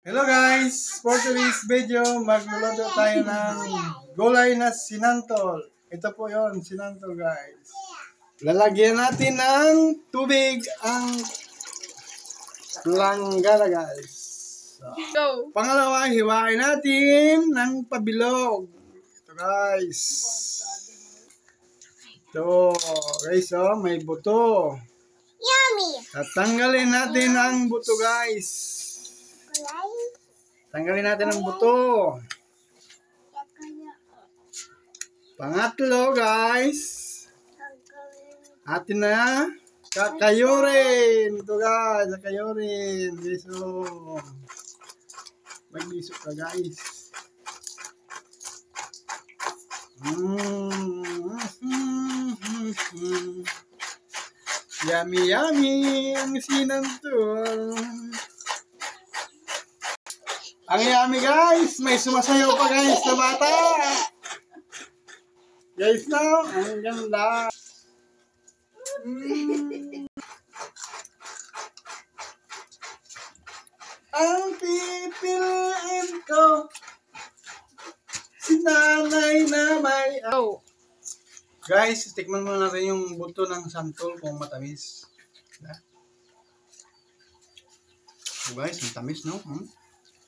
Hello guys! For today's video, magluluto tayo ng gulay na sinantol. Ito po yon, sinantol guys. Lalagyan natin ng tubig ang langgana guys. So, pangalawa, hiwain natin ng pabilog. Ito guys. Ito guys, oh, may buto. Yummy! Tatanggalin natin ang buto guys. Tanggalin natin ang buto. Pangatlo guys, atin na kakayurin. Ito guys, kakayurin. Biso. Magbiso ka guys. Yummy yummy ang sinantol. Ang yummy guys, may sumasayaw pa guys na bata. Guys no, ang ganda. Ang pipiliin ko, si nanay na may Guys, tikman muna natin yung buto ng santol kung matamis. Guys, matamis no?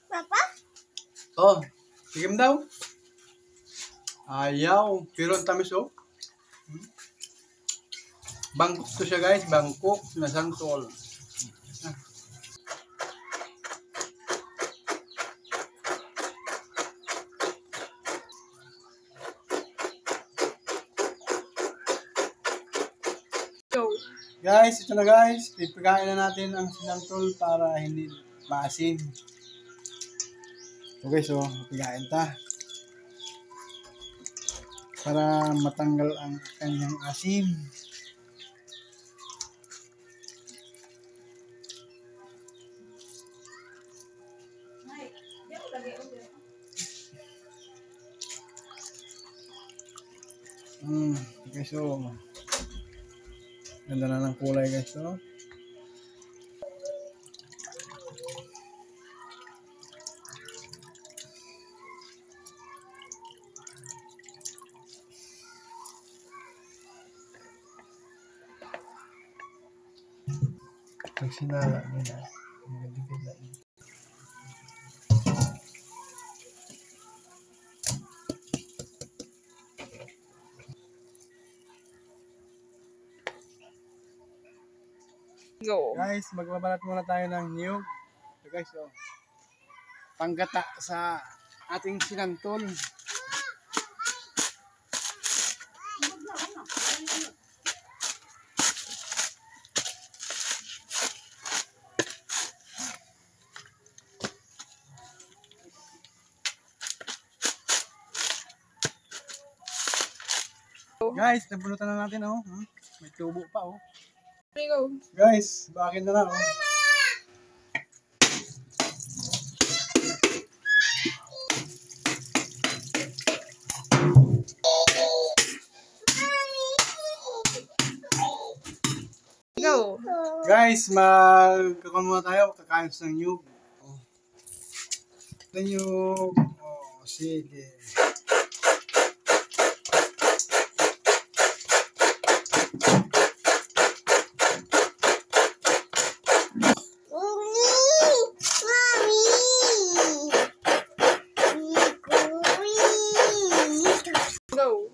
Papa? Oh, tigim daw. Ayaw. Pero ang tamis oh. Bangkok to siya guys. Bangkok na santol. Guys, ito na guys. Pipikain na natin ang sinantol para hindi maasin. Okay, so pigain ta para matanggal ang kanyang asim. Okay, so ganda na ng kulay guys, so pag sinala nila, magdikit na ito. Go. Guys, magbabalat muna tayo ng niyog. So guys, so, panggata sa ating sinantol. Guys, nabulutan na natin oh. May tubo pa oh. Go. Guys, bakit na lang oh. Go. Guys, magkakaroon muna tayo. Kakain ng nyug. Oh. Ito nyug. Oh, sige. Go.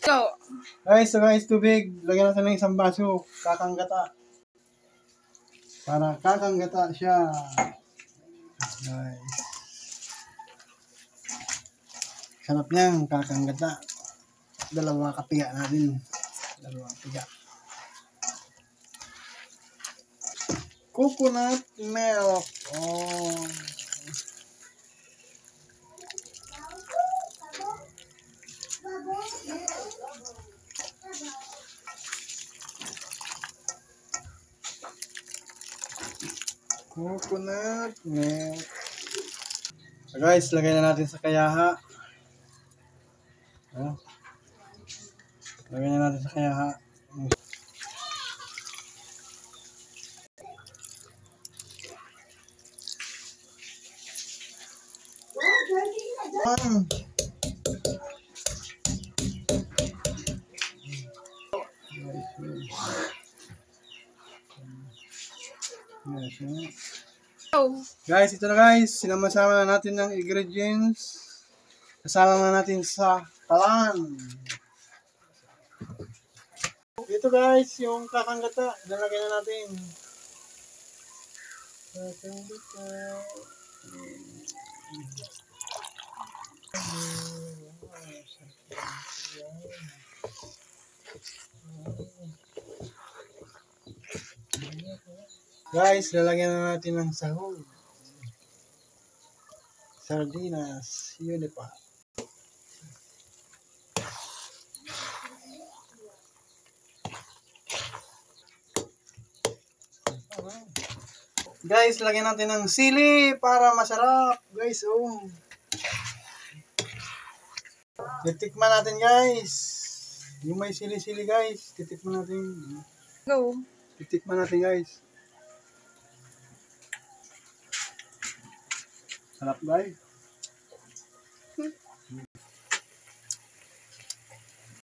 Go. Guys, so guys, tubig. Lagyan natin ng isang baso. Kakanggata. Para kakanggata siya. Guys. Sarap niyang kakanggata. Dalawa kapiga natin. Dalawa kapiga. Coconut milk. Oh. Coconut milk. So guys, lagay na natin sa kayaha. Lagay na natin sa kayaha. Go. Guys, ito na guys. Sinama-sama na natin ng ingredients. Kasama na natin sa kalan. Ito guys, yung kakanggata. Ilalagay na natin. Kakanggata. Guys, lalagyan na natin ng sahog. Sardinas, yun pa. Guys, lagyan natin ng sili para masarap. Guys, titikman natin guys. Yung may sili-sili guys, titikman natin. Go. Titikman natin guys. Sarap guys.